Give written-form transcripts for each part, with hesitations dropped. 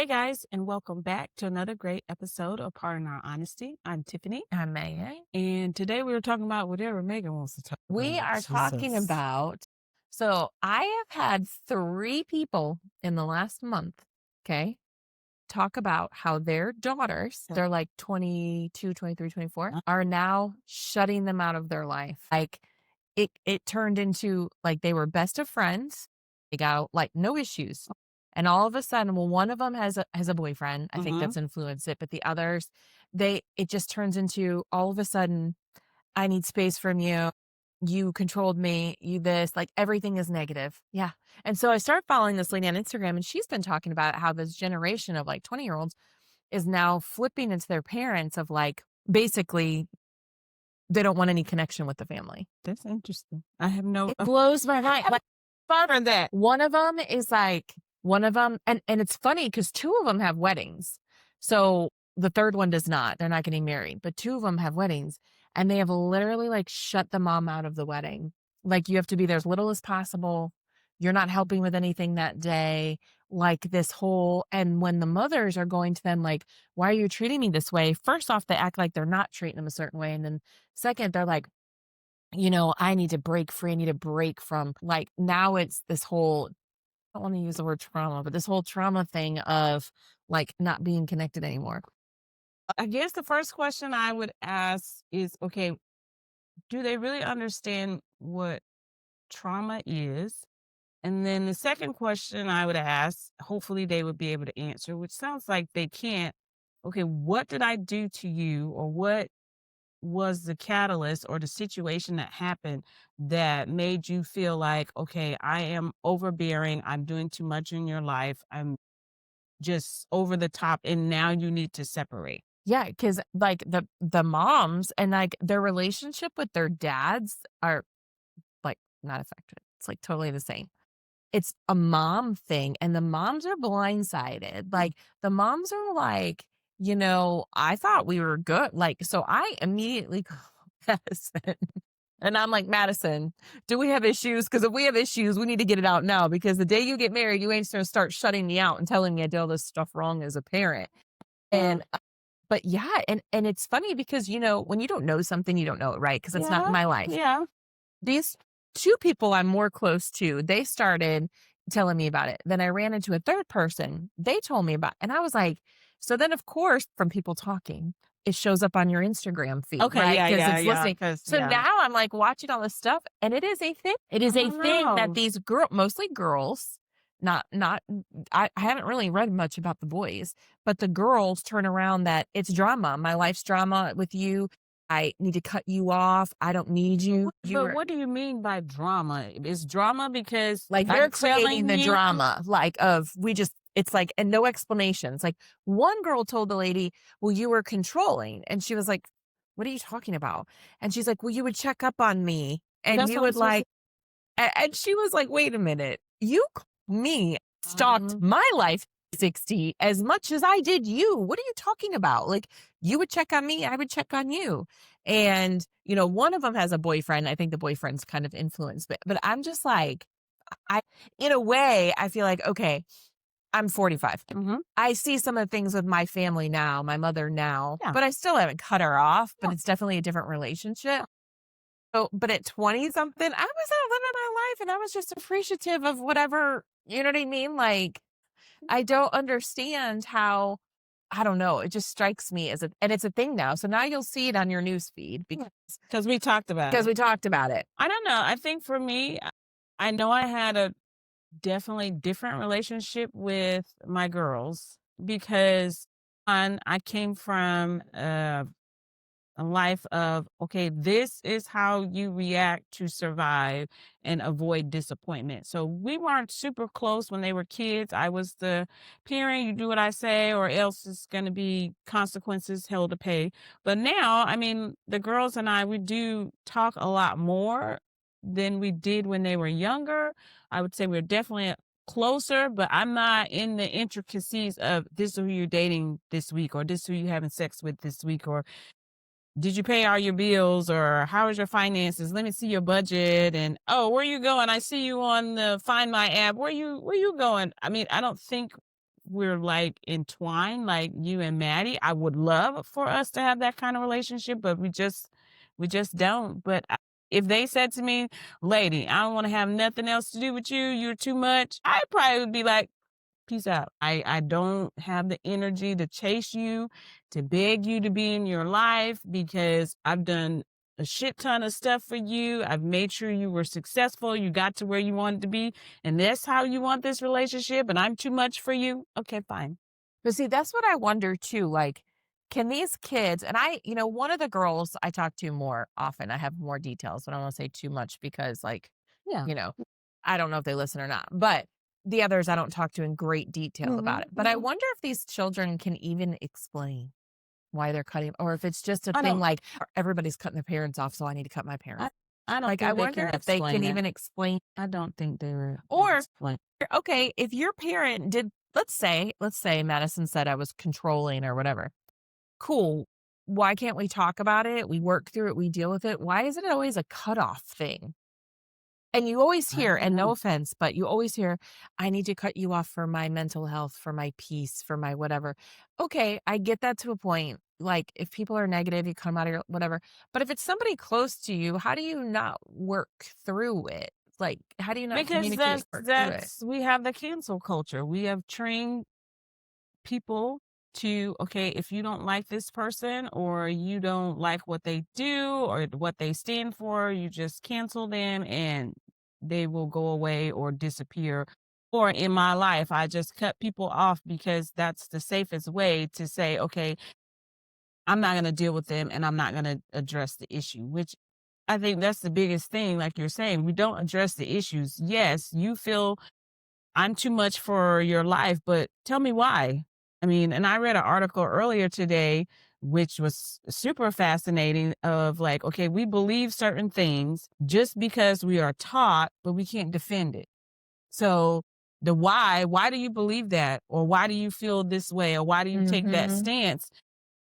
Hey guys, and welcome back to another great episode of Pardon Our Honesty. I'm Tiffany, I'm Megan. and today we were talking about whatever Megan wants to talk We about. are talking Jesus. about, so I have had three people in the last month, okay, talk about how their daughters, Okay. they're like 22, 23, 24, Uh, are now shutting them out of their life. Like it turned into like they were best of friends. They got like no issues. And all of a sudden, well, one of them has a boyfriend. I think Mm-hmm. that's influenced it, but the others, it just turns into all of a sudden I need space from you. You controlled me. You this, like everything is negative. Yeah. And so I started following this lady on Instagram and she's been talking about how this generation of like 20-year-olds is now flipping into their parents of like basically they don't want any connection with the family. That's interesting. I have no It blows my mind. Like for that. one of them is like one of them and it's funny because two of them have weddings. So the third one does not. They're not getting married, but two of them have weddings and they have literally like shut the mom out of the wedding. Like you have to be there as little as possible. You're not helping with anything that day. Like this whole, and when the mothers are going to them, like, why are you treating me this way? First off, they act like they're not treating them a certain way. And then second, they're like, I need to break free. I need to break from like now it's this whole, I don't want to use the word trauma, but this whole trauma thing of like not being connected anymore. I guess the first question I would ask is, okay, do they really understand what trauma is? And then the second question I would ask, hopefully they would be able to answer, which sounds like they can't. Okay, what did I do to you, or what was the catalyst or the situation that happened that made you feel like, okay, I am overbearing, I'm doing too much in your life, I'm just over the top, and now you need to separate? Yeah, because like the moms and like their relationship with their dads are like not affected. It's like totally the same. It's a mom thing, and the moms are blindsided. Like, the moms are like, "I thought we were good." Like, so I immediately call Madison, and I'm like, "Madison, do we have issues? Because if we have issues, we need to get it out now because the day you get married, you ain't gonna start shutting me out and telling me I did all this stuff wrong as a parent." Mm. And, but yeah, and it's funny because, when you don't know something, you don't know it, right? Because it's not Yeah, my life. yeah. These 2 people I'm more close to, they started telling me about it. Then I ran into a third person, they told me about and I was like so then, of course, from people talking, it shows up on your Instagram feed, Okay, right? yeah, Because yeah, it's yeah. listening. Because So yeah. now I'm, like, watching all this stuff, and it is a thing. It is a Oh thing that no. these mostly girls, not I haven't really read much about the boys, but the girls turn around that it's drama. My life's drama with you. I need to cut you off. I don't need you. You But are what do you mean by drama? Is drama because like they're I'm creating telling the you? drama, like of we just it's like and no explanations. Like one girl told the lady, "Well, you were controlling," and she was like, "What are you talking about?" And she's like, "Well, you would check up on me, and That's you what I'm would supposed to. like." And she was like, "Wait a minute, you me stalked Mhm. my life 60 as much as I did you. What are you talking about? Like you would check on me, I would check on you." And one of them has a boyfriend. I think the boyfriend's kind of influenced, but I'm just like I in a way, I feel like, okay, I'm 45. Mhm. I see some of the things with my family now, my mother now, Yeah. but I still haven't cut her off, but Yeah. it's definitely a different relationship. So, but at 20 something, I was out living my life and I was just appreciative of whatever, you know what I mean? Like, I don't understand how, I don't know. It just strikes me as and it's a thing now. So now you'll see it on your news feed Because we talked about because it. we talked about it. I don't know. I think for me, I know I had a definitely different relationship with my girls because I came from a life of, okay, this is how you react to survive and avoid disappointment. So we weren't super close when they were kids. I was the parent, you do what I say, or else it's going to be consequences, hell to pay. But now, I mean, the girls and I, we do talk a lot more than we did when they were younger. I would say we're definitely closer, but I'm not in the intricacies of this is who you're dating this week, or this is who you're having sex with this week, or did you pay all your bills, or how is your finances? Let me see your budget. And where you going? I see you on the Find My app. Where you going? I mean, I don't think we're like entwined, like you and Maddie. I would love for us to have that kind of relationship, but we just don't. But if they said to me, "Lady, I don't want to have nothing else to do with you. You're too much," I probably would be like, peace out. I don't have the energy to chase you, to beg you to be in your life because I've done a shit ton of stuff for you. I've made sure you were successful. You got to where you wanted to be. And that's how you want this relationship. And I'm too much for you. Okay, fine. But see, that's what I wonder too. Like, can these kids, and one of the girls I talk to more often, I have more details, but I don't want to say too much because, like, Yeah. you know, I don't know if they listen or not. But the others I don't talk to in great detail about it. But I wonder if these children can even explain why they're cutting, or if it's just a I thing don't like everybody's cutting their parents off, so I need to cut my I, parents. I don't Like, I think they wonder can if they explain can it. even explain. I don't think they were Or explain. okay, if your parent did, let's say Madison said I was controlling or whatever. Cool. Why can't we talk about it? We work through it, we deal with it. Why is it always a cutoff thing? And you always I hear, don't and no know. offense, but you always hear, I need to cut you off for my mental health, for my peace, for my whatever. Okay, I get that to a point. Like, if people are negative, you come out of your whatever. But if it's somebody close to you, how do you not work through it? Like, how do you not Because communicate, that's work through it? that's we have the cancel culture. We have trained people to, okay, if you don't like this person or you don't like what they do or what they stand for, you just cancel them and they will go away or disappear. Or in my life, I just cut people off because that's the safest way to say, okay, I'm not going to deal with them and I'm not going to address the issue, which I think that's the biggest thing. Like you're saying, we don't address the issues. Yes, you feel I'm too much for your life, but tell me why. I mean, and I read an article earlier today, which was super fascinating of like, okay, we believe certain things just because we are taught, but we can't defend it. So the why do you believe that? Or why do you feel this way? Or why do you take that Mhm. stance?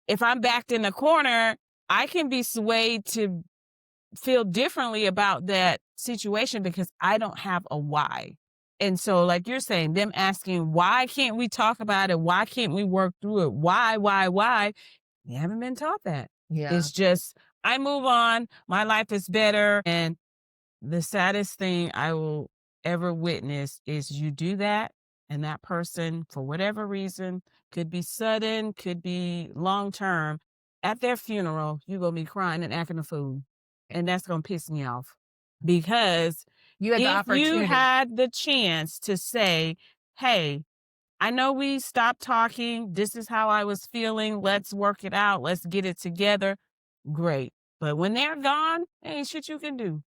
If I'm backed in the corner, I can be swayed to feel differently about that situation because I don't have a why. And so, like you're saying, them asking, why can't we talk about it? Why can't we work through it? Why? They haven't been taught that. Yeah. It's just, I move on. My life is better. And the saddest thing I will ever witness is you do that, and that person, for whatever reason, could be sudden, could be long term. At their funeral, you're going to be crying and acting a fool. And that's going to piss me off because You had the if you opportunity. had the chance to say, hey, I know we stopped talking. This is how I was feeling. Let's work it out. Let's get it together. Great. But when they're gone, there ain't shit you can do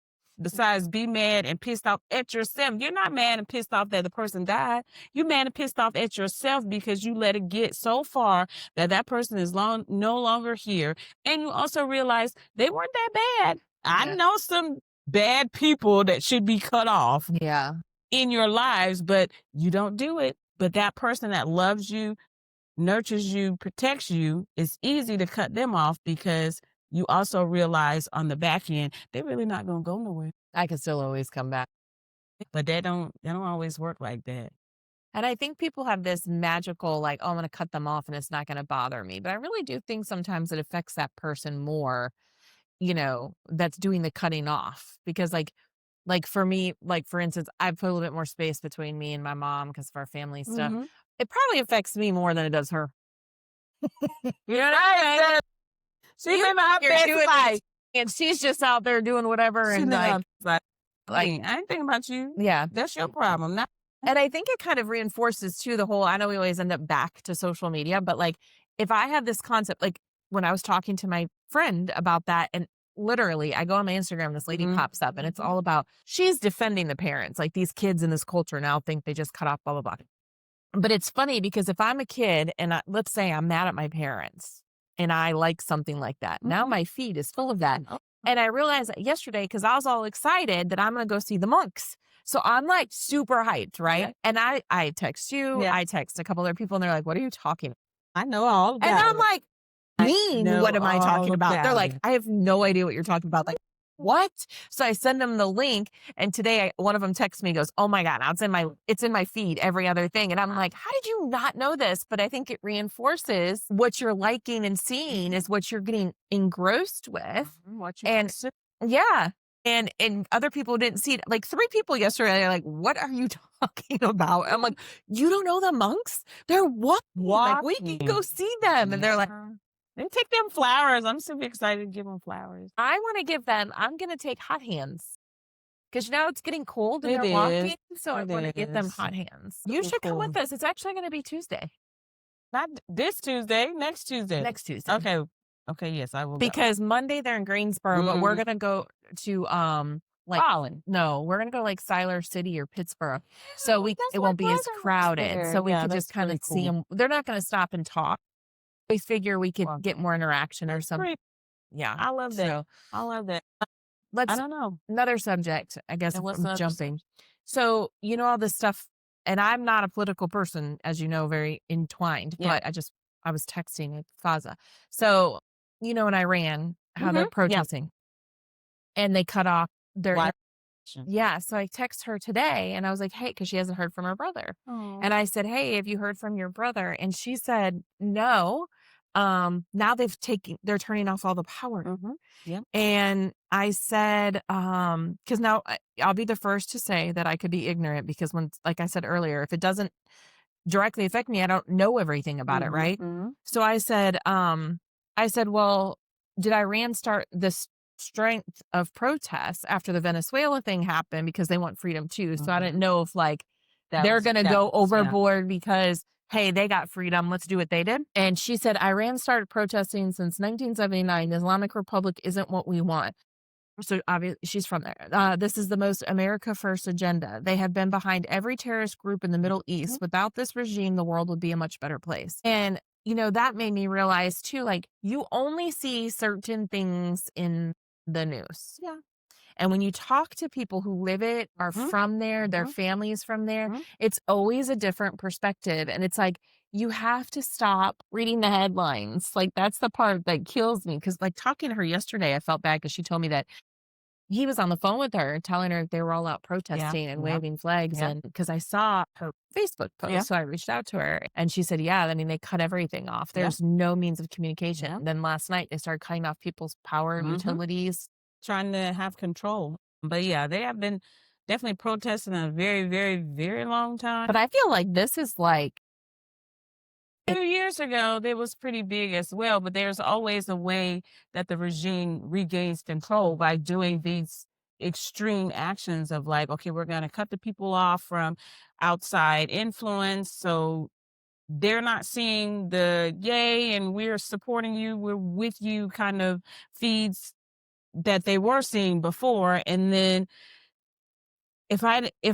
besides be mad and pissed off at yourself. You're not mad and pissed off that the person died. You're mad and pissed off at yourself because you let it get so far that that person is no longer here. And you also realize they weren't that bad. I Yeah. know some bad people that should be cut off Yeah. in your lives, but you don't do it. But that person that loves you, nurtures you, protects you, it's easy to cut them off because you also realize on the back end, they're really not going to go nowhere. I can still always come back. But they don't always work like that. And I think people have this magical, like, oh, I'm going to cut them off and it's not going to bother me. But I really do think sometimes it affects that person more, that's doing the cutting off. Because, like for me, like for instance, I put a little bit more space between me and my mom because of our family stuff. Mhm. It probably affects me more than it does her. You know what I mean? She You living her you're best doing life. this, and she's just out there doing whatever, She and living her best life. like I ain't thinking about you. yeah. That's your problem. Not And I think it kind of reinforces too the whole, I know we always end up back to social media, but like if I have this concept, like when I was talking to my friend about that, and literally I go on my Instagram, this lady Mhm. pops up and it's all about, she's defending the parents. Like these kids in this culture now think they just cut off blah, blah, blah. But it's funny because if I'm a kid and let's say I'm mad at my parents and I like something like that, now Mhm. my feed is full of that. Oh, And I realized that yesterday because I was all excited that I'm going to go see the monks. So I'm like super hyped, yeah. right? And I text you, Yeah. I text a couple other people and they're like, what are you talking about? I know all And about I'm it. like, I mean, know what am I all talking about? They're about like, it. I have no idea what you're talking about. Like, what? So I send them the link, and today one of them texts me, goes, "Oh my god, now it's in my feed, every other thing." And I'm like, "How did you not know this?" But I think it reinforces what you're liking and seeing is what you're getting engrossed with. What you And consider. yeah. And other people didn't see it. Like 3 people yesterday are like, "What are you talking about?" I'm like, "You don't know the monks? They're walking. Like, we can go Walking. see them." And they're like, Yeah. Then take them flowers. I'm super excited to give them flowers. I'm gonna take hot hands. 'Cause now it's getting cold and It they're is. walking, so I It wanna get them is. hot hands. You Super should come with cool. us. It's actually gonna be Tuesday. Not this Tuesday, next Tuesday. Next Tuesday. Okay. Okay, yes, I will go. Because Monday they're in Greensboro, but we're Mhm. gonna go to, like Raleigh. no, we're gonna go, like, Siler City or Pittsburgh, so That's it my won't be as brother lives crowded, there. so we Yeah, could just that's kinda really see cool. them. They're not gonna stop and talk. We figure we could Well, get more interaction or that's something. great. Yeah. I love that. So, I love that. I let's don't know. another subject, I guess, And if what's I'm the other jumping. subject? So, you know, all this stuff, and I'm not a political person, as you know, very entwined, Yeah. but I was texting with Faza. So, you know, in Iran, how they're Mhm. Yeah. protesting and they cut off their Why? yeah, so I text her today and I was like, "Hey," because she hasn't heard from her brother. Oh. And I said, "Hey, have you heard from your brother?" And she said, "No. Now they're turning off all the power." Mhm. Yeah. And I said, because now I'll be the first to say that I could be ignorant because when, like I said earlier, if it doesn't directly affect me, I don't know everything about it, Mhm. right? Mhm. So I said, well, did Iran start this strength of protests after the Venezuela thing happened because they want freedom too? So I didn't Mhm. know if like they're gonna That go was yeah. overboard because hey, they got freedom, let's do what they did. And she said, Iran started protesting since 1979. The Islamic Republic isn't what we want. So obviously she's from there. This is the most America First agenda. They have been behind every terrorist group in the Middle Mhm. East. Without this regime, the world would be a much better place. And, you know, that made me realize too, like, you only see certain things in the news. Yeah. And when you talk to people who live it, are Mhm. from there, their Mhm. families from there, Mhm. it's always a different perspective. And it's like, you have to stop reading the headlines. Like, that's the part that kills me. Cause, like, talking to her yesterday, I felt bad because she told me that he was on the phone with her telling her they were all out Yeah. protesting and Yeah. waving flags, Yeah. and because I saw her Facebook Yeah. post, so I reached out to her, and she said, "Yeah, I mean, they cut everything off. Yeah. There's no means of communication." Yeah. Then last night, they started cutting off people's power and Mhm. utilities. Trying to have control. But yeah, they have been definitely protesting a very, very, very long But time. I feel like this is like A it few years ago, they was pretty big as well, but there's always a way that the regime regains control by doing these extreme actions of like, okay, we're going to cut the people off from outside influence. So they're not seeing the yay and we're supporting you, we're with you kind of feeds that they were seeing before. And then if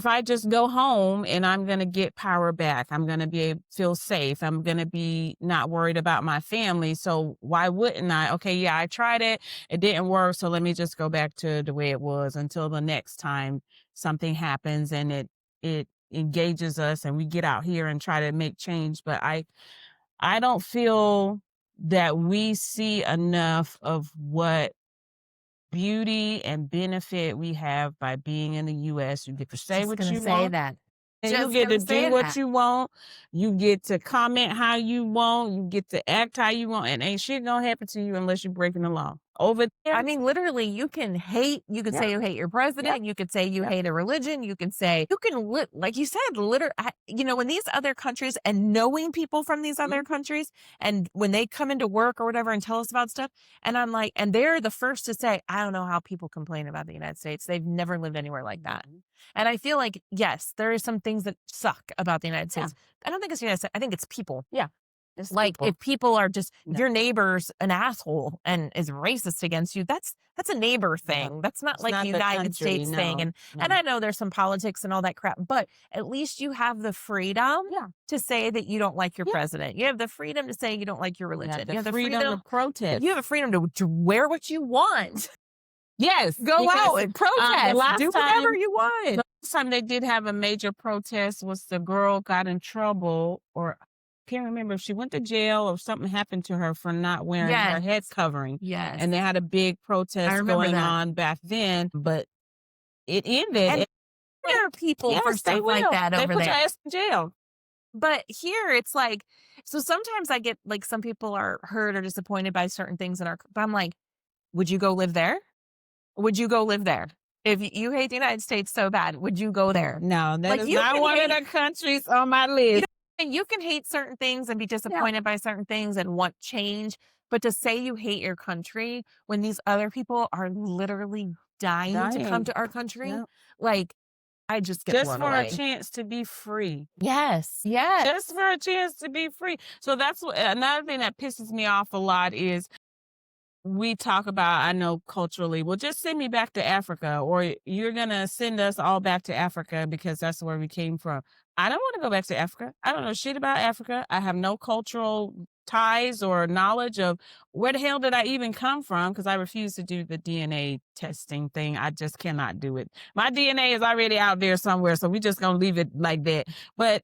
I just go home and I'm gonna get power back, I'm gonna feel safe, I'm gonna be not worried about my family, so why wouldn't I? Okay, yeah, I tried it, it didn't work, so let me just go back to the way it was until the next time something happens and it engages us and we get out here and try to make change. But I don't feel that we see enough of what beauty and benefit we have by being in the US. You get to say just what gonna you say want that. and you Just get to gonna do say what that. you want. You get to comment how you want. You get to act how you want. And ain't shit gonna happen to you unless you're breaking the law. Over I there, mean, literally, you could yep, say you hate your yep, president, you could say you yep. hate a religion, you can like you said, you know, when these other countries and knowing people from these other Mhm, countries, and when they come into work or whatever and tell us about stuff, and I'm like, and they're the first to say, I don't know how people complain about the United States. They've never lived anywhere like that. mhm. And I feel like, yes, there are some things that suck about the United Yeah, States. I don't think it's the United States. I think it's people. yeah. It's Like, people. if people are just No, your neighbor's an asshole and is racist against you, that's a neighbor no. thing. That's not It's like a not the United country. States thing. No, And no. I know there's some politics and all that crap, but at least you have the freedom Yeah, to say that you don't like your yeah. president. You have the freedom to say you don't like your You have religion. the freedom to You have protest. the freedom to wear what you want. Yes, Go out because and the protest. Do last whatever time you want. the last time they did have a major protest was the girl got in trouble or can't remember if she went to jail or something happened to her for not wearing her head Yes. covering. Yes. And they had a big I protest remember going that. on back then, but it ended. And It went, there are people for yes, they stuff like will. that They over put your there. ass in jail. But here it's like, so sometimes I get like some people are hurt or disappointed by certain things in our, but I'm like, would you go live there? Would you go live there? If you hate the United States so bad, would you go there? No, that Like is you not can one of hate, the countries on my you list. know, and you can hate certain things and be Yeah. disappointed by certain things and want change. But to say you hate your country when these other people are literally dying to come Dying. to our country, Yeah. like I just get Just blown for a away. chance to be free. Yes. Yes. Just for a chance to be free. So that's what another thing that pisses me off a lot is we talk about, I know culturally, well, just send me back to Africa, or you're going to send us all back to Africa because that's where we came from. I don't want to go back to Africa. I don't know shit about Africa. I have no cultural ties or knowledge of where the hell did I even come from because I refuse to do the DNA testing thing. I just cannot do it. My DNA is already out there somewhere, so we just going to leave it like that. But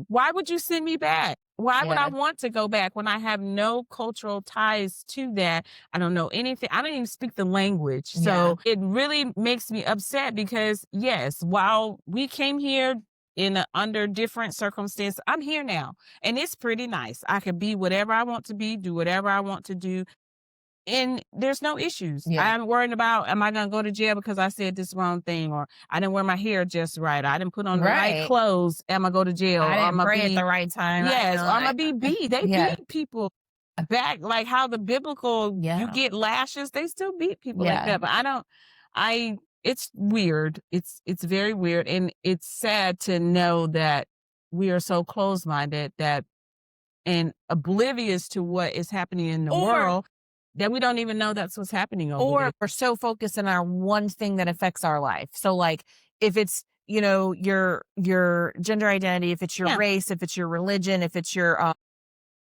why would you send me back? Why would I Yeah. want to go back when I have no cultural ties to that? I don't know anything. I don't even speak the language. So it really makes me upset because, yes, while we came here under different circumstances, I'm here now and it's pretty nice. I can be whatever I want to be, do whatever I want to do. And there's no issues. Yeah. I'm worried about, am I going to go to jail because I said this wrong thing, or I didn't wear my hair just right, or I didn't put on the right Right. clothes. Am I go to jail? I Or didn't am I pray at be, the right time. yes, or am I I be beat? They yeah. beat people back, like how the biblical, you Yeah. get lashes, they still beat people like Yeah. that. But it's weird. It's very weird. And it's sad to know that we are so close minded that and oblivious to what is happening in the Or world that we don't even know that's what's happening over or there. we're so focused on our one thing that affects our life. So like if it's, your gender identity, if it's your Yeah. race, if it's your religion, if it's your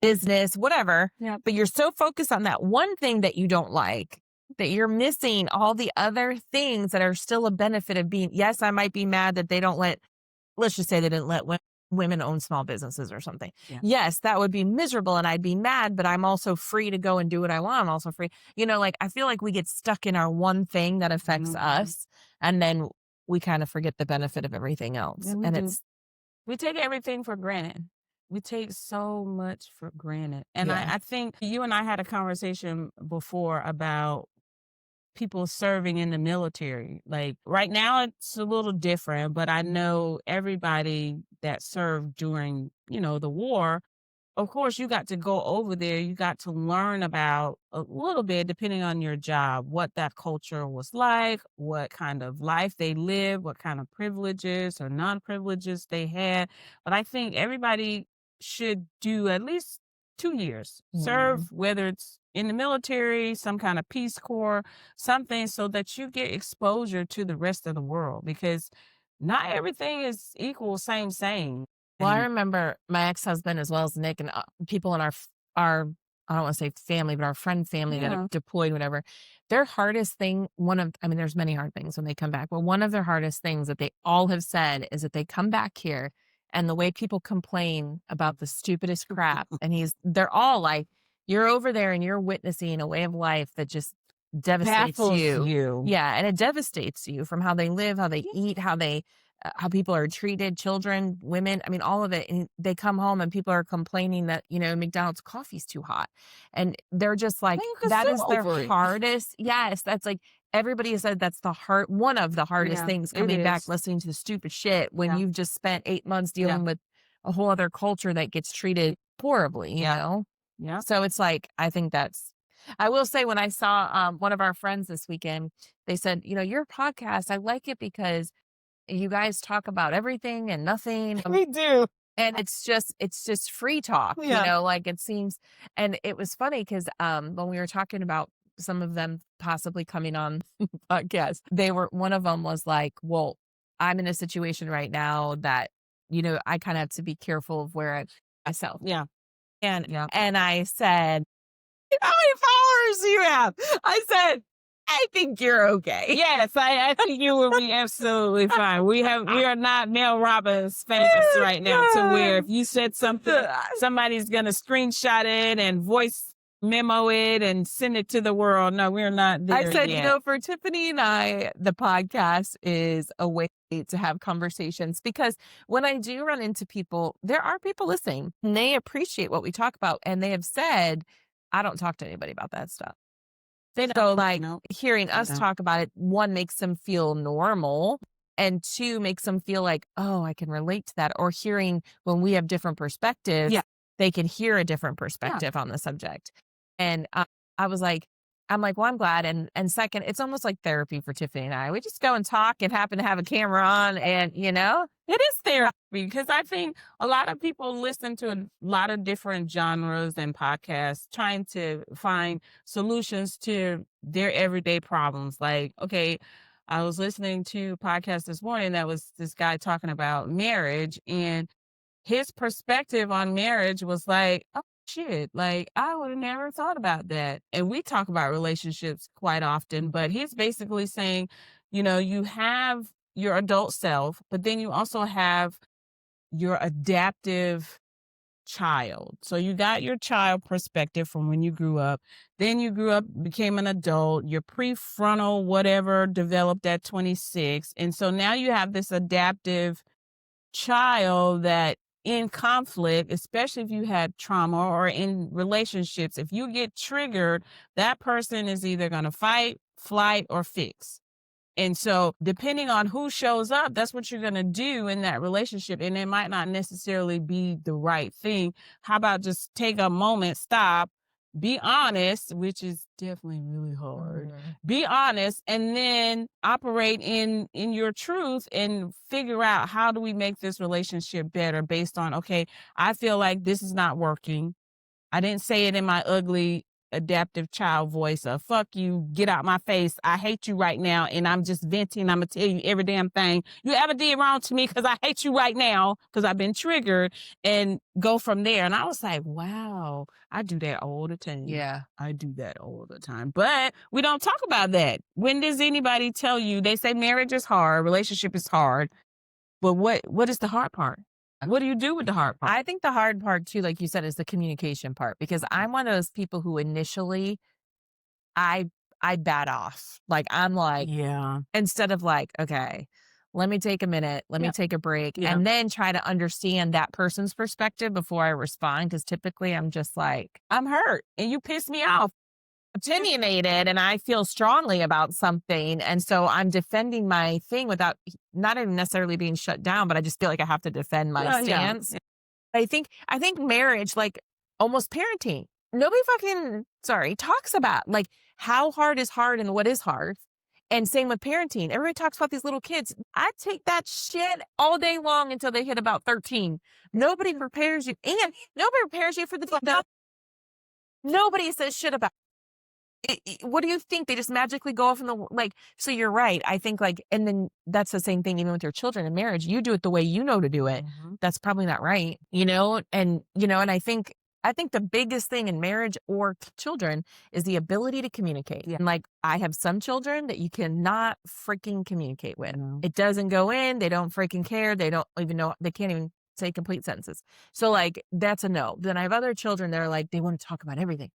business, whatever, Yeah. but you're so focused on that one thing that you don't like that you're missing all the other things that are still a benefit of being, yes, I might be mad that they don't let's just say they didn't let women own small businesses or something. Yeah. Yes, that would be miserable and I'd be mad, but I'm also free to go and do what I want. I'm also free. Like I feel like we get stuck in our one thing that affects us and then we kind of forget the benefit of everything else. Yeah, we And do. We take everything for granted. We take so much for granted. And Yeah. I think you and I had a conversation before about people serving in the military. Like right now it's a little different, but I know everybody that served during, the war, of course, you got to go over there. You got to learn about a little bit, depending on your job, what that culture was like, what kind of life they lived, what kind of privileges or non privileges they had. But I think everybody should do at least 2 years, serve, whether it's in the military, some kind of Peace Corps, something so that you get exposure to the rest of the world because not everything is equal, same. Well, I And remember my ex-husband as well as Nick and people in our I don't want to say family, but our friend family that yeah, have deployed, whatever. Their hardest thing, I mean, there's many hard things when they come back, but one of their hardest things that they all have said is that they come back here and the way people complain about the stupidest crap, and they're all like, you're over there and you're witnessing a way of life that just devastates baffles you. you. Yeah, and it devastates you from how they live, how they eat, how people are treated, children, women, I mean, all of it. And they come home and people are complaining that, McDonald's coffee's too hot. And they're just like, And you can that sue is their over it. hardest. Yes, that's like, everybody has said that's one of the hardest Yeah, things it coming back, is. listening to the stupid shit when Yeah. you've just spent 8 months Yeah. dealing with a whole other culture that gets treated horribly, Yeah. Yeah. So it's like, I will say when I saw one of our friends this weekend, they said, your podcast, I like it because you guys talk about everything and nothing. We do. And it's just free talk, Yeah. like it seems. And it was funny because when we were talking about some of them possibly coming on podcast, one of them was like, well, I'm in a situation right now that, I kind of have to be careful of where I myself. Yeah. And Yeah. and I said, how many followers do you have? I said, I think you're okay. Yes, I think you will be absolutely fine. We are not Mel Robbins famous right now to where if you said something, somebody's gonna screenshot it and voice memo it and send it to the world. No, we're not there I said, yet. for Tiffany and I, the podcast is a way to have conversations because when I do run into people, there are people listening and they appreciate what we talk about. And they have said, I don't talk to anybody about that stuff. They So, don't, like, no, hearing they us don't. talk about it, one, makes them feel normal, and two, makes them feel like, "Oh, I can relate to that," or hearing when we have different perspectives, Yeah. they can hear a different Yeah. perspective on the subject. And, I was like I'm like, "Well, I'm glad," and second, it's almost like therapy for Tiffany and I. We just go and talk and happen to have a camera on and, It is therapy because I think a lot of people listen to a lot of different genres and podcasts trying to find solutions to their everyday problems. Like, okay, I was listening to a podcast this morning that was this guy talking about marriage, and his perspective on marriage was like, oh shit, like I would have never thought about that. And we talk about relationships quite often, but he's basically saying, you have your adult self, but then you also have your adaptive child. So you got your child perspective from when you grew up. Then you grew up, became an adult, your prefrontal whatever developed at 26. And so now you have this adaptive child that in conflict, especially if you had trauma or in relationships, if you get triggered, that person is either going to fight, flight, or fix. And so, depending on who shows up, that's what you're going to do in that relationship. And it might not necessarily be the right thing. How about just take a moment, stop, be honest, which is definitely really hard. Be honest, and then operate in your truth and figure out how do we make this relationship better based on, okay, I feel like this is not working. I didn't say it in my ugly adaptive child voice of fuck you, get out my face. I hate you right now. And I'm just venting. I'm going to tell you every damn thing you ever did wrong to me because I hate you right now because I've been triggered and go from there. And I was like, wow, I do that all the time. Yeah. I do that all the time. But we don't talk about that. When does anybody tell you, they say marriage is hard, relationship is hard. But what is the hard part? What do you do with the hard part? I think the hard part too, like you said, is the communication part because I'm one of those people who initially I bat off. Like I'm like, Yeah. instead of like, okay, let me take a minute, let me Yeah. take a break, Yeah. and then try to understand that person's perspective before I respond. Because typically I'm just like, I'm hurt and you piss me off. opinionated and I feel strongly about something. And so I'm defending my thing without not even necessarily being shut down, but I just feel like I have to defend my Yeah. stance. I think marriage, like almost parenting, nobody talks about like how hard is hard and what is hard. And same with parenting. Everybody talks about these little kids. I take that shit all day long until they hit about 13. Nobody prepares you, and nobody prepares you for the nobody says shit about what do you think? They just magically go off in the like. So you're right. I think like, and then that's the same thing even with your children in marriage. You do it the way you know to do it. That's probably not right, and I think the biggest thing in marriage or children is the ability to communicate. Yeah. And like, I have some children that you cannot freaking communicate with. No. It doesn't go in. They don't freaking care. They don't even know. They can't even say complete sentences. So like, that's a no. Then I have other children that are like, they want to talk about everything.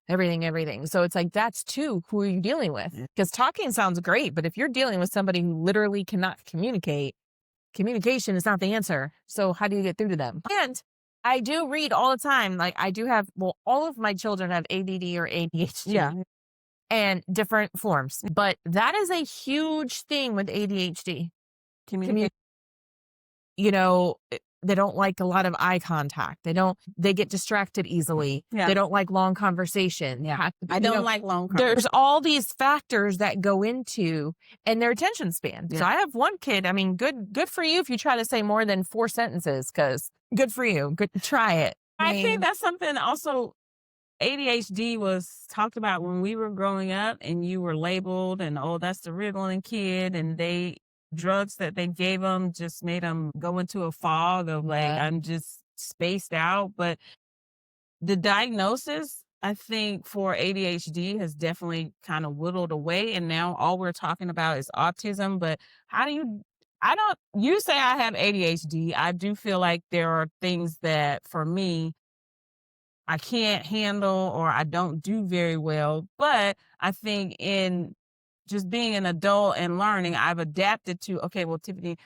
Everything. So it's like, that's too, who are you dealing with? Because talking sounds great, but if you're dealing with somebody who literally cannot communicate, communication is not the answer. So how do you get through to them? And I do read all the time. Like I do have, all of my children have ADD or ADHD. Yeah. And different forms. But that is a huge thing with ADHD. Communicate. They don't like a lot of eye contact. They get distracted easily. Yeah. They don't like long conversation. Yeah. I don't like long There's all these factors that go into and their attention span. Yeah. So I have one kid. I mean, good for you if you try to say more than 4 sentences, because good for you. Good, try it. I think that's something also ADHD was talked about when we were growing up and you were labeled and, oh, that's the wriggling kid. And drugs that they gave them just made them go into a fog of like, I'm just spaced out. But the diagnosis I think for ADHD has definitely kind of whittled away, and now all we're talking about is autism. But how do you? I don't. You say I have ADHD. I do feel like there are things that for me I can't handle or I don't do very well. But I think in just being an adult and learning, I've adapted to okay. Well, Tiffany,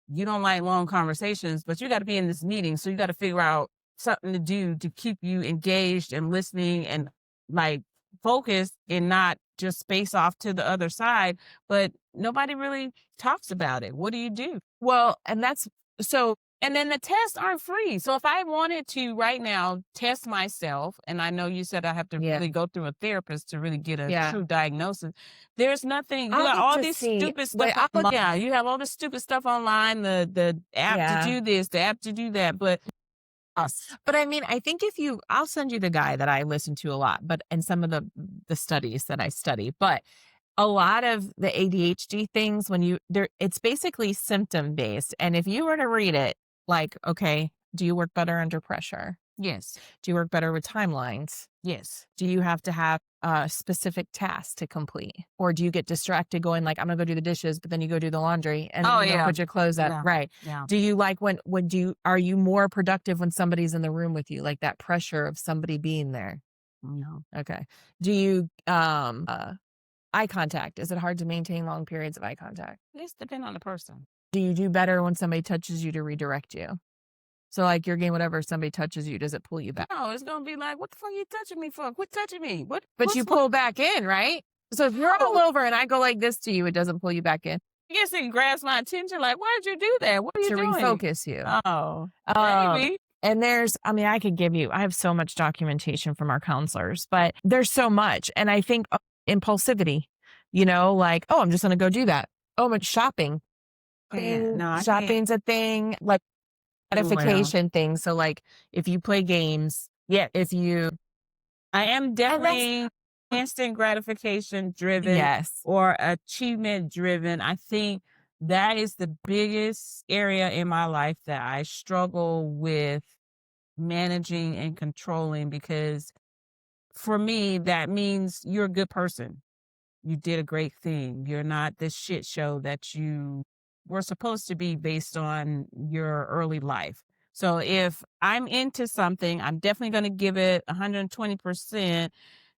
you don't like long conversations, but you got to be in this meeting. So you got to figure out something to do to keep you engaged and listening and like focused and not just space off to the other side. But nobody really talks about it. What do you do? Well, and that's so And then the tests aren't free. So if I wanted to right now test myself, and I know you said I have to yeah. really go through a therapist to really get a Yeah. true diagnosis. There's nothing. You I'll got look all to this see. stupid Wait, stuff I'll look. online. Yeah, you have all this stupid stuff online. The app to Yeah. do this, the app to do that. But us, But I mean, I think if you I'll send you the guy that I listen to a lot, but and some of the studies that I study, but a lot of the ADHD things when you there it's basically symptom based. And if you were to read it, like, okay, do you work better under pressure? yes, Do you work better with timelines? yes. Do you have to have a specific task to complete? Or do you get distracted going like, I'm gonna go do the dishes, but then you go do the laundry and then Oh you don't yeah, put your clothes up? yeah, Right. yeah. Do you like when do you are you more productive when somebody's in the room with you? Like that pressure of somebody being there? No, Okay. Do you eye contact? Is it hard to maintain long periods of eye contact? it's depend on the person. Do you do better when somebody touches you to redirect you? So like your game, whatever, somebody touches you, does it pull you back? No, it's gonna be like, what the fuck you touching me for? Quit touching me. What? But you What's pull back in, right? So if you're all over and I go like this to you, it doesn't pull you back in I guess it grabs my attention. Like, why did you do that? What are you to doing? refocus you. Oh, Um, maybe. and I mean, I have so much documentation from our counselors, but there's so much. And I think impulsivity, like, oh, I'm just going to go do that. Oh, but shopping. Yeah, no, I can't. Shopping's a thing, like Well, gratification thing. So like if you play games, yeah, if you, I am and that's, definitely instant gratification driven yes. or achievement driven. I think that is the biggest area in my life that I struggle with managing and controlling because for me, that means you're a good person. You did a great thing. You're not this shit show that you were supposed to be based on your early life. So if I'm into something, I'm definitely going to give it 120%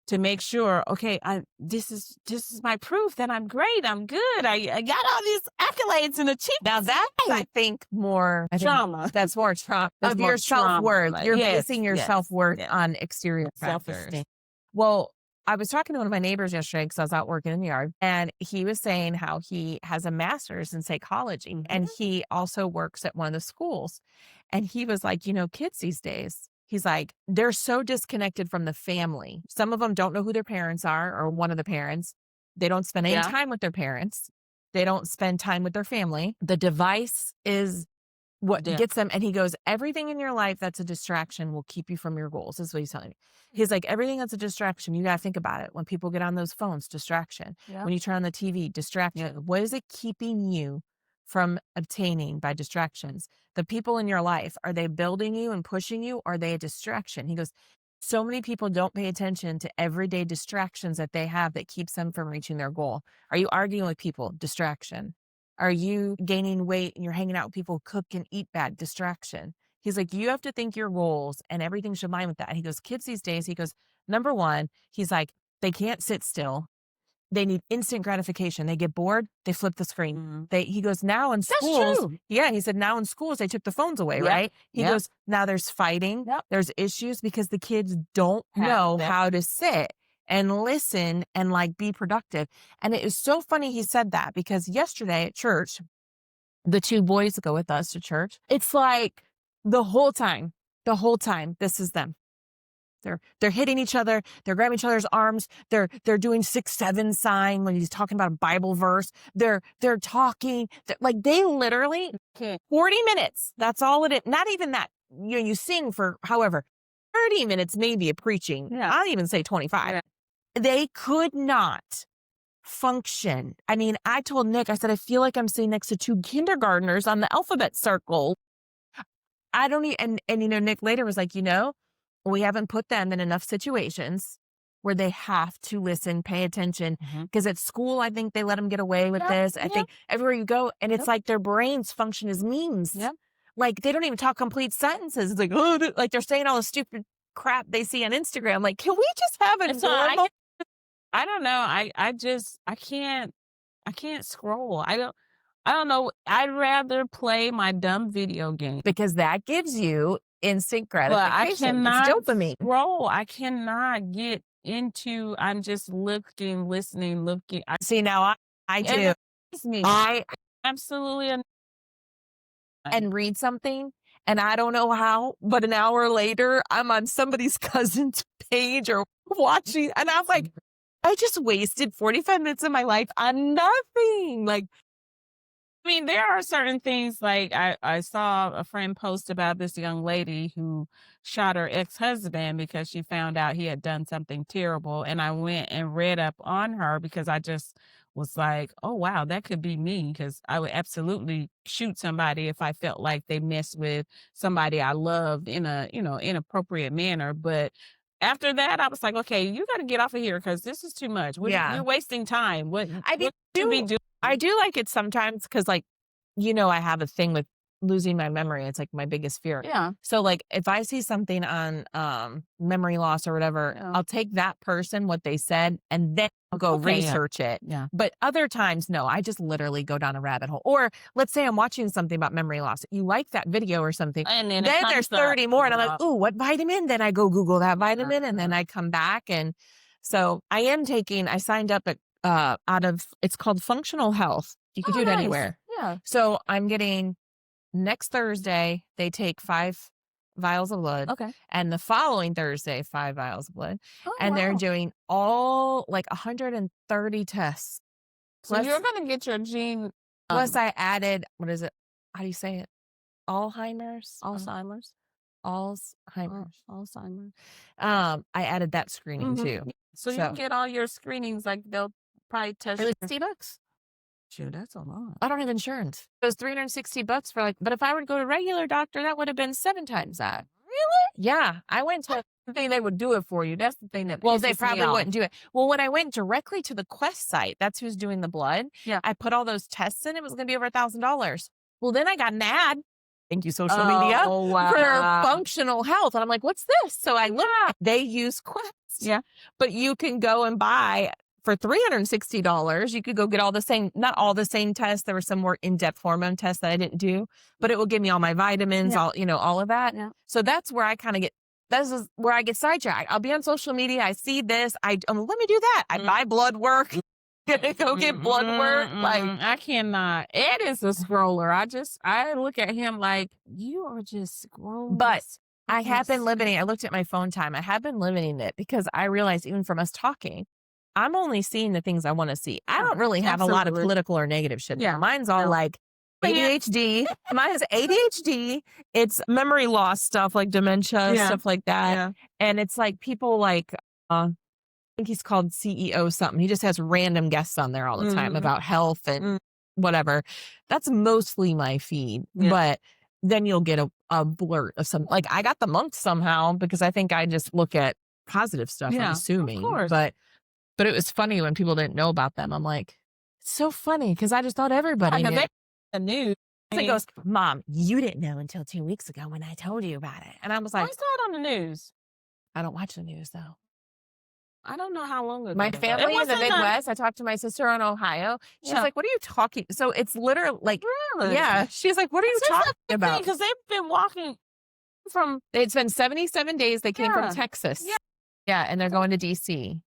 to make sure, okay, this is my proof that I'm great. I'm good. I got all these accolades and achievements. Now that I think Trauma. that's more trauma That's of more your self-worth. trauma. You're Yes, basing your yes, self-worth yes. on exterior factors. Self-esteem. Well, I was talking to one of my neighbors yesterday because I was out working in the yard, and he was saying how he has a master's in psychology and he also works at one of the schools. And he was like, kids these days, he's like, they're so disconnected from the family. Some of them don't know who their parents are or one of the parents. They don't spend any Yeah. time with their parents. They don't spend time with their family. The device is what Yeah. gets them. And he goes, everything in your life that's a distraction will keep you from your goals. Is what he's telling me. He's like, everything that's a distraction, you got to think about it. When people get on those phones, distraction. Yeah. When you turn on the TV, distraction. Yeah. What is it keeping you from obtaining by distractions? The people in your life, are they building you and pushing you? Or are they a distraction? He goes, so many people don't pay attention to everyday distractions that they have that keeps them from reaching their goal. Are you arguing with people? Distraction. Are you gaining weight and you're hanging out with people who cook and eat bad? Distraction. He's like, you have to think your goals and everything should align with that. He goes, kids these days, he goes, number one, he's like, they can't sit still. They need instant gratification. They get bored, they flip the screen. He goes, now in schools, true. yeah, he said, now in schools, they took the phones away, Yep. right? He Yep. goes, now there's fighting, Yep. there's issues because the kids don't Have know that. how to sit and listen and like be productive. And it is so funny he said that because yesterday at church, the two boys that go with us to church, it's like the whole time, this is them. They're hitting each other. They're grabbing each other's arms. They're doing 6-7 sign when he's talking about a Bible verse. They're talking. Like they literally 40 minutes. That's all it is. Not even that. You sing for however 30 minutes maybe of preaching. Yeah. I'll even say 25. Yeah. They could not function. I mean, I told Nick, I said, I feel like I'm sitting next to two kindergartners on the alphabet circle. I don't even, and Nick later was like, we haven't put them in enough situations where they have to listen, pay attention. Because at school, I think they let them get away with this. I think everywhere you go, and it's like their brains function as memes. Like they don't even talk complete sentences. It's like, oh, like they're saying all the stupid crap they see on Instagram. Like, can we just have a normal? I don't know. I can't scroll. I don't know. I'd rather play my dumb video game. Because that gives you instant But I gratification. It's cannot dopamine. scroll. I cannot get into, I'm just looking, listening, looking. See, now I It do. annoys me. I Absolutely. and read something, and I don't know how, but an hour later, I'm on somebody's cousin's page or watching, and I'm like, I just wasted 45 minutes of my life on nothing. Like, I mean, there are certain things like I saw a friend post about this young lady who shot her ex-husband because she found out he had done something terrible. And I went and read up on her because I just was like, oh, wow, that could be me, because I would absolutely shoot somebody if I felt like they messed with somebody I loved in a, inappropriate manner. But after that, I was like, okay, you got to get off of here because this is too much. You're wasting time. What should be doing? I do like it sometimes because, like, I have a thing with losing my memory. It's like my biggest fear. Yeah. So, like, if I see something on memory loss or whatever, I'll take that person, what they said, and then I'll go research it. Yeah. But other times, no, I just literally go down a rabbit hole. Or let's say I'm watching something about memory loss. You like that video or something. And then there's 30 more. And I'm like, ooh, what vitamin? Then I go Google that vitamin and then I come back. And so I signed up at it's called Functional Health. You can do it anywhere. Yeah. So I'm getting next Thursday, they take 5 vials of blood. Okay. And the following Thursday, 5 vials of blood. Oh, and they're wow. doing all like 130 tests. So you're going to get your gene. Plus I added, what is it? How do you say it? Alzheimer's? Alzheimer's. Alzheimer's. I added that screening too. So you get all your screenings, like they'll probably test It was you. $60. Shoot, that's a lot. I don't have insurance. It was $360 for but if I were to go to a regular doctor, that would have been 7 times that. Really? Yeah. I went to The thing they would do it for you. That's the thing that Well, they pisses me probably off. wouldn't do it. Well, when I went directly to the Quest site, that's who's doing the blood. Yeah. I put all those tests in. It was going to be over $1,000. Well, then I got an ad. Thank you, social media, for functional health. And I'm like, what's this? So I looked. They use Quest. Yeah. But you can go and buy for $360. You could go get all the same, not all the same tests. There were some more in-depth hormone tests that I didn't do, but it will give me all my vitamins, all of that. Yeah. So that's where I kind of get. This is where I get sidetracked. I'll be on social media. I see this. Let me do that. I buy blood work. Go get blood work. Like, I cannot. Ed is a scroller. I look at him like, you are just scrolling. But I have been limiting. I looked at my phone time. I have been limiting it because I realized even from us talking, I'm only seeing the things I want to see. I don't really have a lot of political or negative shit. Yeah. Mine's all like ADHD. Mine is ADHD. It's memory loss stuff like dementia, stuff like that. Yeah. And it's like people like, I think he's called CEO something. He just has random guests on there all the time about health and whatever. That's mostly my feed. Yeah. But then you'll get a blurt of something. Like I got the month somehow because I think I just look at positive stuff, I'm assuming. Of course. But it was funny when people didn't know about them. I'm like, it's so funny because I just thought everybody knew. The news. It goes, Mom, you didn't know until 2 weeks ago when I told you about it. And I was like, I saw it on the news. I don't watch the news though. I don't know how long ago. My family in the Midwest, I talked to my sister in Ohio. She's like, what are you talking? So it's literally like, yeah. She's like, what are you talking about? Because they've been walking from. It's been 77 days. They came from Texas. Yeah. Yeah. And they're going to DC.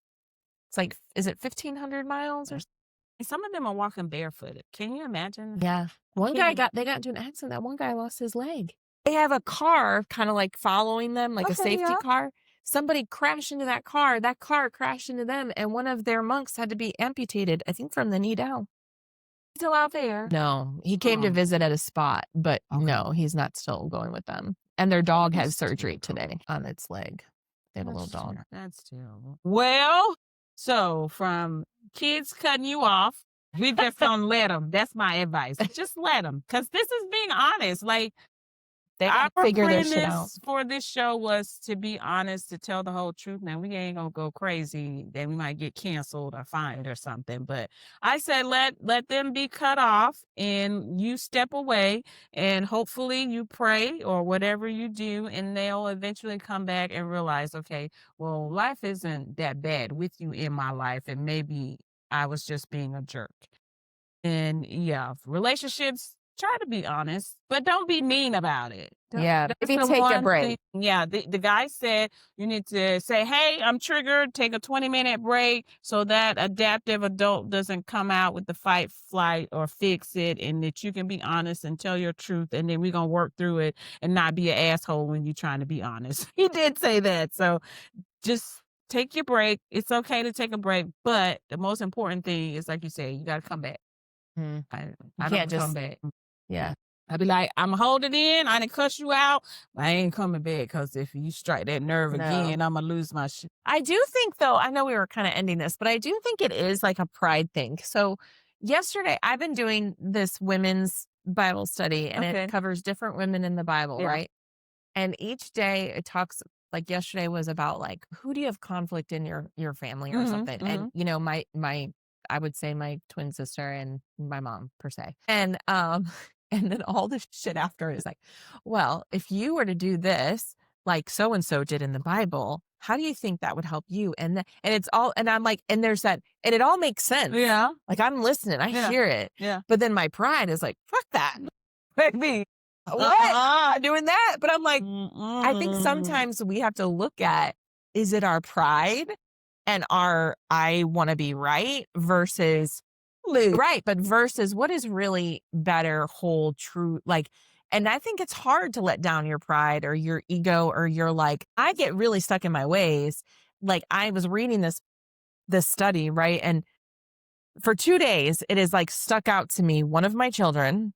It's like, is it 1,500 miles or? Some of them are walking barefooted. Can you imagine? Yeah. They got into an accident. That one guy lost his leg. They have a car kind of like following them, like a safety car. Somebody crashed into that car. That car crashed into them. And one of their monks had to be amputated, I think from the knee down. Still out there? No, he came to visit at a spot, but no, he's not still going with them. And their dog had surgery today on its leg. They have a little dog. That's terrible. Well, so from kids cutting you off, we just don't let them. That's my advice. Just let them. Because this is being honest. Like, They gotta our figure their shit out. premise for this show was to be honest, to tell the whole truth. Now we ain't gonna go crazy, then we might get canceled or fined or something. But I said let them be cut off and you step away and hopefully you pray or whatever you do, and they'll eventually come back and realize, okay, well, life isn't that bad with you in my life, and maybe I was just being a jerk. And yeah, relationships, try to be honest, but don't be mean about it. Yeah, That's maybe the take a one break. thing. Yeah, the guy said you need to say, "Hey, I'm triggered. Take a 20-minute break so that adaptive adult doesn't come out with the fight, flight, or fix it, and that you can be honest and tell your truth, and then we're gonna work through it and not be an asshole when you're trying to be honest." He did say that, so just take your break. It's okay to take a break, but the most important thing is, like you said, you got to come back. Mhm. I You I can't don't come just back. yeah. I be like, "I'm holding in. I didn't cuss you out. But I ain't coming back because if you strike that nerve No. again, Imma lose my shit." I do think though, I know we were kind of ending this, but I do think it is like a pride thing. So yesterday I've been doing this women's Bible study and it Okay. covers different women in the Bible, Yeah. right? And each day it talks like yesterday was about like who do you have conflict in your family or Mhm, something. And mhm. you know, my I would say my twin sister and my mom per se. And and then all this shit after is like, well, if you were to do this, like so and so did in the Bible, how do you think that would help you? And it's all and I'm like, and there's that, and it all makes sense. Yeah, Like I'm listening, I yeah, hear it. yeah. But then my pride is like, fuck that. Baby. What? Not doing that. But I'm like, I think Mm-mm. sometimes we have to look at, is it our pride and our I want to be right versus right, but versus what is really better, whole, true, like, and I think it's hard to let down your pride or your ego or your like, I get really stuck in my ways. Like I was reading this study, right? And for 2 days, it is like stuck out to me, one of my children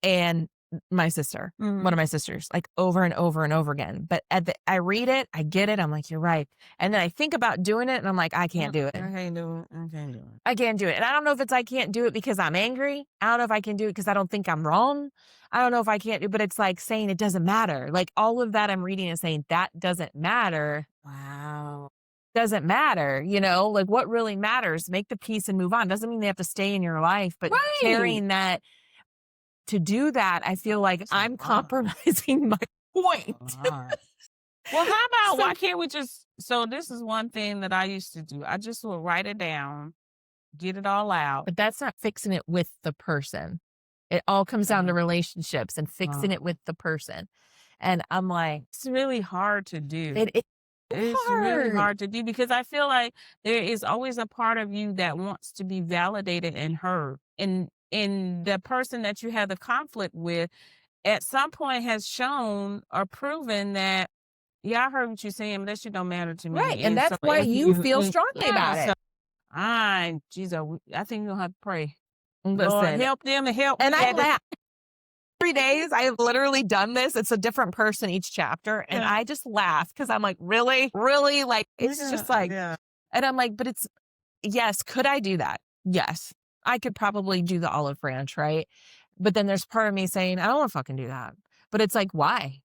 and my sister, one Mhm. of my sisters, like over and over and over again. But I read it, I get it. I'm like, you're right. And then I think about doing it and I'm like, I can't do it. I can't do it. I can't do it. I can't do it. And I don't know if it's I can't do it because I'm angry. I don't know if I can do it because I don't think I'm wrong. I don't know if I can't do, but it's like saying it doesn't matter. Like all of that I'm reading is saying that doesn't matter. Wow. Doesn't matter, you know, like what really matters, make the peace and move on. Doesn't mean they have to stay in your life, but Right. carrying that to do that, I feel like That's a I'm lot. compromising my point. A lot. Well, how about So why can't we just so this is one thing that I used to do. I just would write it down, get it all out. but that's not fixing it with the person. It all comes down to Uh, relationships and fixing it with the person. And I'm like, it's really hard to do. it's It's really hard. hard to do because I feel like there is always a part of you that wants to be validated and heard. And the person that you have the conflict with at some point has shown or proven that, yeah, I heard what you're saying, but that shit don't matter to Right. me. And And so that's why if you you feel strongly yeah, about so it. Jesus, I think you're gonna have to pray. Lord, Listen, help them and help and me I at the laugh 3 days. I have literally done this. It's a different person each chapter. And yeah, I just laugh because I'm like, really? Really? Like, it's yeah, just like, yeah. and I'm like, but it's, yes, could I do that? Yes. I could probably do the olive branch, right? But then there's part of me saying, I don't want to fucking do that. But it's like, why?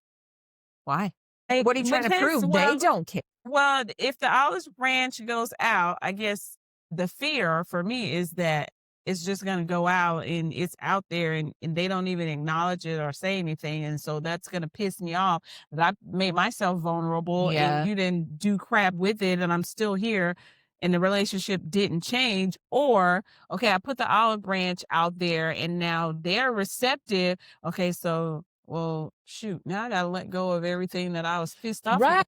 Why? Like, What are you trying to because prove? They don't care. well, if the olive branch goes out, I guess the fear for me is that it's just going to go out and it's out there and they don't even acknowledge it or say anything. And so that's going to piss me off that I made myself vulnerable and Yeah. you didn't do crap with it and I'm still here and the relationship didn't change. Or, okay, I put the olive branch out there and now they're receptive. Okay, so, well, shoot, now I got to let go of everything that I was pissed off Right. about.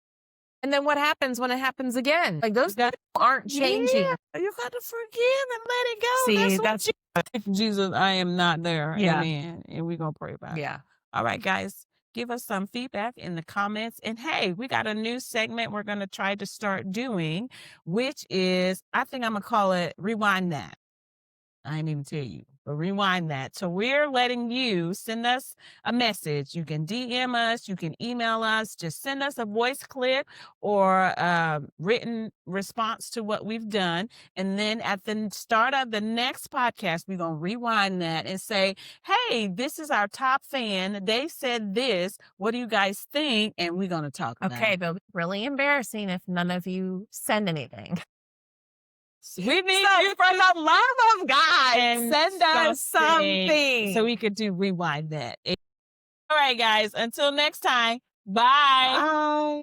And then what happens when it happens again? Like those You got people aren't changing. yeah, you got to forgive and let it go. See, That's what that's, Jesus, I am not there. yeah. Amen. And we're going to pray about it. Yeah. All right, guys, give us some feedback in the comments. And hey, we got a new segment we're going to try to start doing, which is, I think I'm going to call it Rewind That. I didn't even tell you, but rewind that. So we're letting you send us a message. You can DM us, you can email us, just send us a voice clip or a written response to what we've done. And then at the start of the next podcast, we're going to rewind that and say, hey, this is our top fan. They said this. What do you guys think? And we're going to talk about Okay, it. but really embarrassing if none of you send anything. We need So you for the love of God, and send us something. so we could do rewind that. All right, guys. Until next time. Bye. Bye.